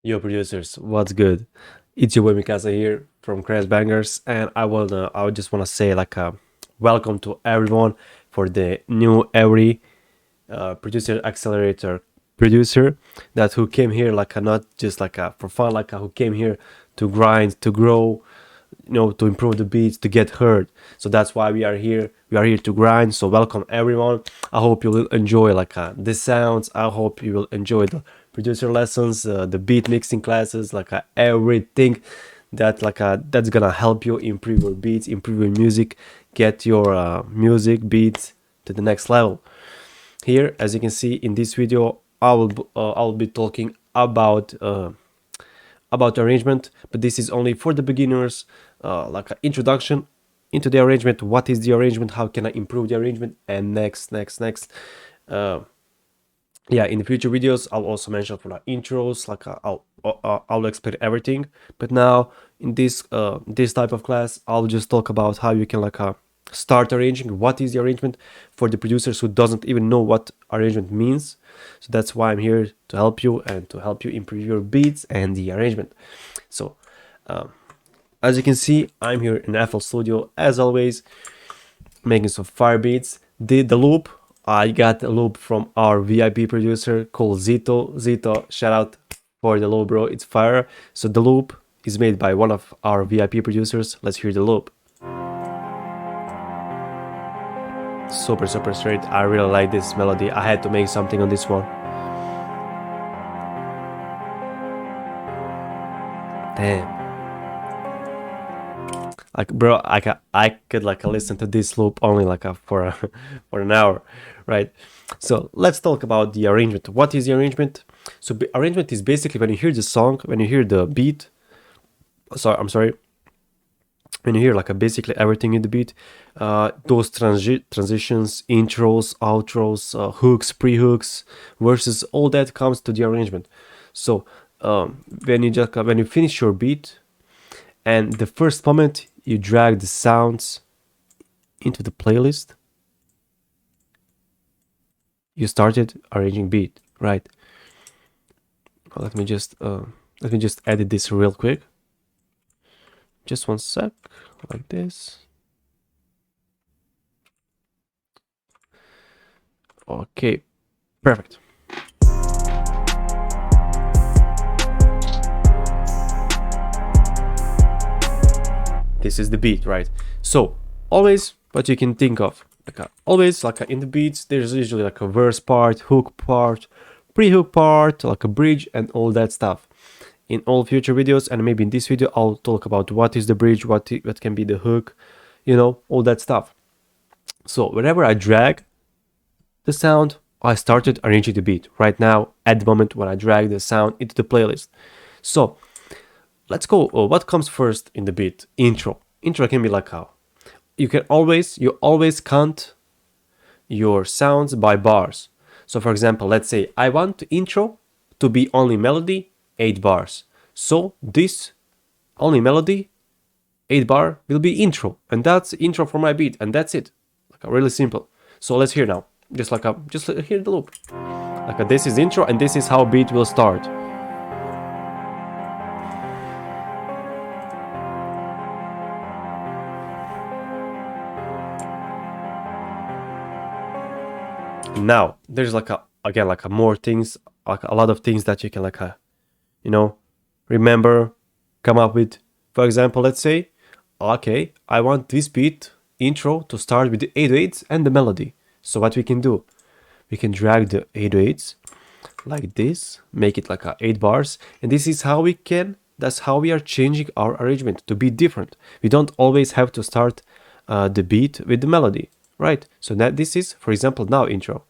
Yo, producers, what's good? It's your boy Mikasa here from Crash Bangers, and I would just want to say welcome to everyone for the new every producer accelerator producer that who came here not just for fun who came here to grind, to grow, to improve the beats, to get heard. So that's why we are here. We are here to grind. So welcome everyone. I hope you will enjoy the sounds. I hope you will enjoy the producer lessons, the beat mixing classes, everything that's gonna help you improve your beats, improve your music, get your music beats to the next level. Here, as you can see in this video, I'll be talking about arrangement, but this is only for the beginners, like an introduction into the arrangement. What is the arrangement? How can I improve the arrangement? And next. Yeah, in the future videos, I'll also mention for the intros. I'll explain everything. But now in this type of class, I'll just talk about how you can start arranging. What is the arrangement for the producers who doesn't even know what arrangement means? So that's why I'm here to help you and to help you improve your beats and the arrangement. So as you can see, I'm here in FL Studio as always, making some fire beats. Did the loop. I got a loop from our VIP producer called Zito. Zito, shout out for the loop, bro. It's fire. So the loop is made by one of our VIP producers. Let's hear the loop. Super straight. I really like this melody. I had to make something on this one. Damn. Bro, I could listen to this loop only for for an hour, right? So let's talk about the arrangement. What is the arrangement? So arrangement is basically when you hear the song, when you hear the beat. I'm sorry. When you hear basically everything in the beat, those transitions, intros, outros, hooks, pre-hooks, verses, all that comes to the arrangement. So when you finish your beat, and the first moment you drag the sounds into the playlist, you started arranging beat, right? Let me just edit this real quick. Just one sec, like this. Okay, perfect. This is the beat, right? So always what you can think of, always in the beats, there's usually a verse part, hook part, pre-hook part, a bridge, and all that stuff. In all future videos, and maybe in this video, I'll talk about what is the bridge, what can be the hook, all that stuff. So whenever I drag the sound, I started arranging the beat. Right now, at the moment when I drag the sound into the playlist. So let's go. What comes first in the beat? Intro. Intro can be how you always count your sounds by bars. So for example, let's say I want intro to be only melody, 8 bars. So this only melody, 8 bar will be intro, and that's intro for my beat, and that's it. Really simple. So let's hear now. Just hear the loop. This is intro, and this is how beat will start. Now there's more things, a lot of things that you can remember, come up with. For example, let's say, okay, I want this beat intro to start with the 808s and the melody. So what we can do, we can drag the 808s like this, make it 8 bars, and this is how that's how we are changing our arrangement to be different. We don't always have to start the beat with the melody, right? So that this is, for example, now intro.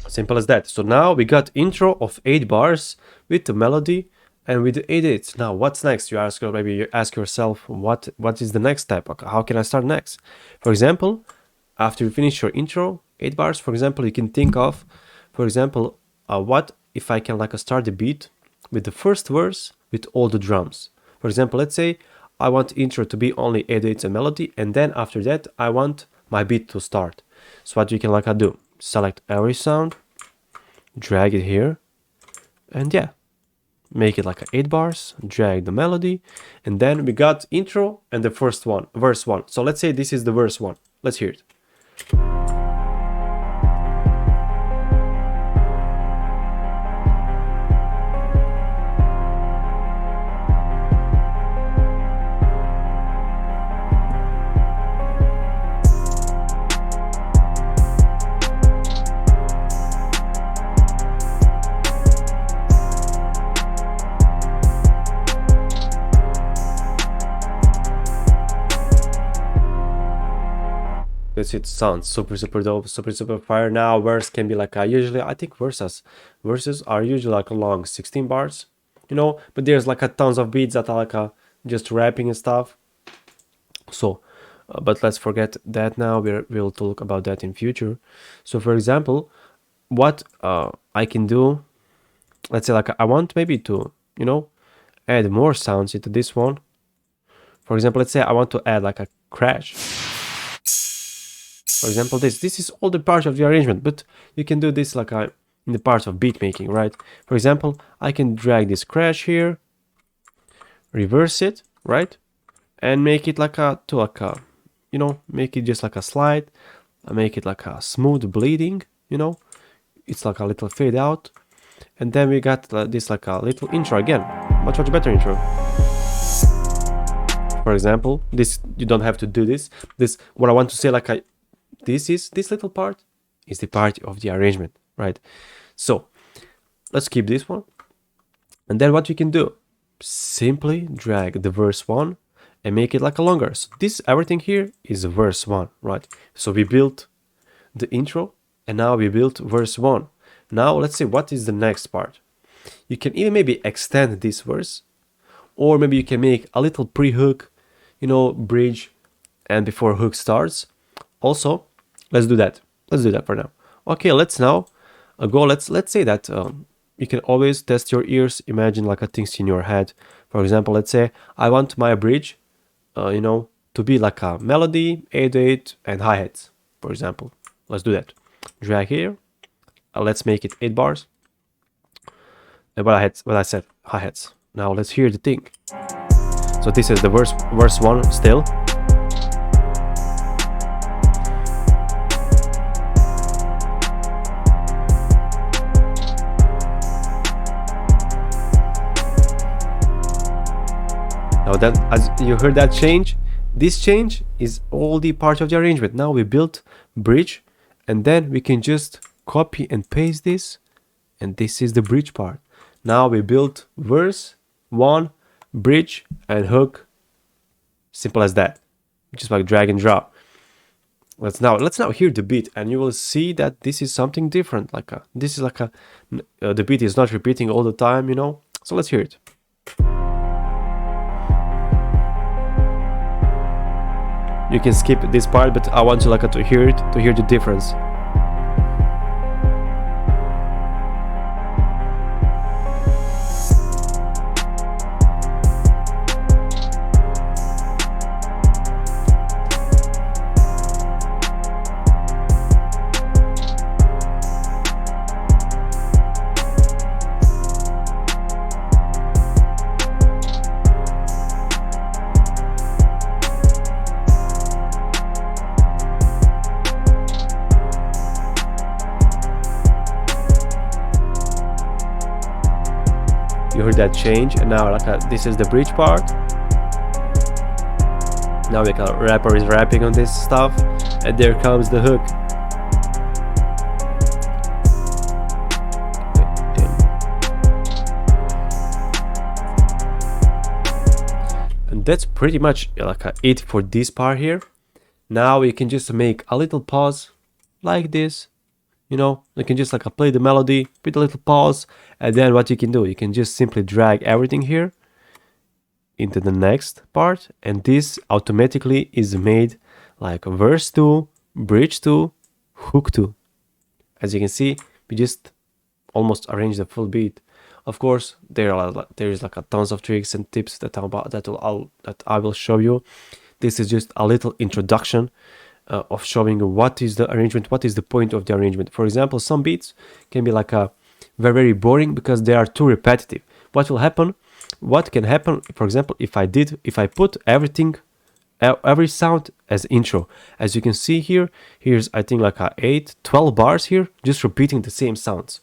Simple as that. So now we got intro of 8 bars with the melody and with the 8/8. Now what's next? Maybe you ask yourself, what is the next step? How can I start next? For example, after you finish your intro, 8 bars, for example, you can think of, for example, what if I can start the beat with the first verse with all the drums. For example, let's say I want intro to be only 8/8 and melody, and then after that I want my beat to start. So what you can like do, select every sound, drag it here, and yeah, make it like 8 bars, drag the melody, and then we got intro and the first one, verse 1. So let's say this is the verse 1. Let's hear it. It sounds super dope, super fire. Now verse can be like usually I think verses are usually like a long 16 bars, you know, but there's like a tons of beats that are like just rapping and stuff. So but let's forget that now. We'll talk about that in future. So for example, what I can do, let's say like I want maybe to, you know, add more sounds into this one. For example, let's say I want to add like a crash. For example, this is all the part of the arrangement, but you can do this like in the part of beat making, right? For example, I can drag this crash here, reverse it, right? And make it like you know, make it just like a slide, make it like a smooth bleeding, you know, it's like a little fade out. And then we got this like a little intro again, much better intro. For example, this, you don't have to do this. What I want to say, like this little part is the part of the arrangement, right? So let's keep this one, and then what you can do, simply drag the verse 1 and make it like a longer. So this everything here is verse 1, right? So we built the intro, and now we built verse 1. Now let's say what is the next part. You can even maybe extend this verse, or maybe you can make a little pre-hook, you know, bridge, and before hook starts. Also, let's do that for now. Okay, let's now go. Let's say that you can always test your ears, imagine like things in your head. For example, let's say I want my bridge you know, to be like a melody, 8/8 and hi-hats, for example. Let's do that. Drag here, let's make it 8 bars. And what I said, hi-hats. Now let's hear the thing. So this is the verse 1 still. Now that, as you heard that change, this change is all the part of the arrangement. Now we built bridge, and then we can just copy and paste this, and this is the bridge part. Now we built verse 1, bridge, and hook. Simple as that. Just like drag and drop. Let's now hear the beat, and you will see that this is something different. This is like the beat is not repeating all the time, you know. So let's hear it. You can skip this part, but I want you to hear it, to hear the difference. You heard that change, and now this is the bridge part. Now the rapper is rapping on this stuff, and there comes the hook. And that's pretty much it for this part here. Now you can just make a little pause like this. You know, you can just play the melody with a little pause, and then what you can do, you can just simply drag everything here into the next part, and this automatically is made like verse 2, bridge 2, hook 2. As you can see, we just almost arranged the full beat. Of course, there is like a tons of tricks and tips that I will show you. This is just a little introduction of showing you what is the arrangement, what is the point of the arrangement. For example, some beats can be like a very boring because they are too repetitive. What will happen? What can happen, for example, if I put everything, every sound as intro. As you can see here, here's I think like a 12 bars here, just repeating the same sounds.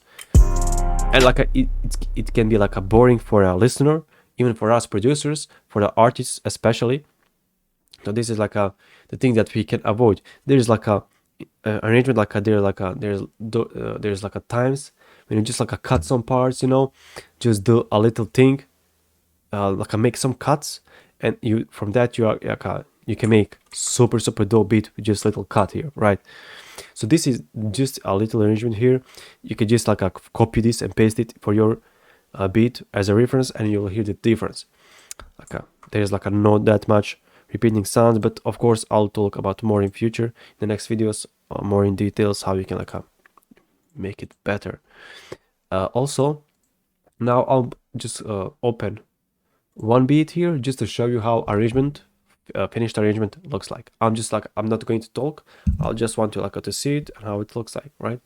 And like it can be like a boring for a listener, even for us producers, for the artists especially. So this is like the thing that we can avoid. There's like a arrangement, like there's like a times when you just like cut some parts, you know, just do a little thing, like make some cuts, and you from that you are you can make super dope beat with just little cut here, right? So this is just a little arrangement here. You can just like copy this and paste it for your beat as a reference, and you'll hear the difference. Like there's like not that much repeating sounds, but of course I'll talk about more in future, in the next videos, more in details how you can like make it better. Also, now I'll just open one beat here just to show you how arrangement, finished arrangement looks like. I'm not going to talk. I'll just want to like to see it and how it looks like, right?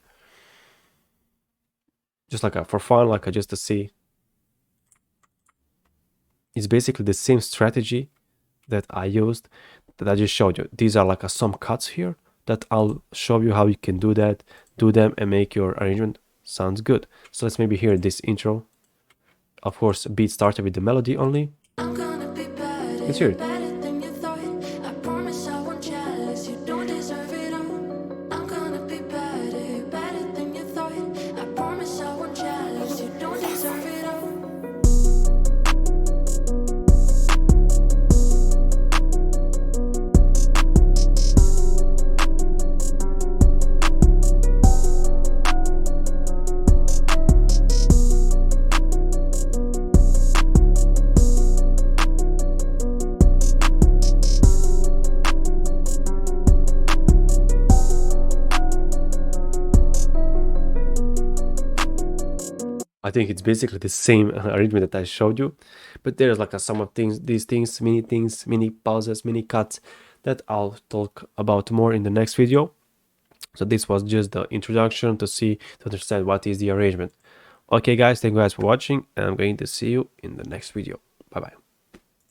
Just like for fun, like just to see. It's basically the same strategy that I used, that I just showed you. These are like some cuts here that I'll show you how you can do them and make your arrangement sounds good. So let's maybe hear this intro. Of course, beat started with the melody only. Let's hear it. I think it's basically the same arrangement that I showed you, but there's like some of these things, mini pauses, mini cuts that I'll talk about more in the next video. So this was just the introduction to understand what is the arrangement. Okay guys, thank you guys for watching, and I'm going to see you in the next video. Bye bye.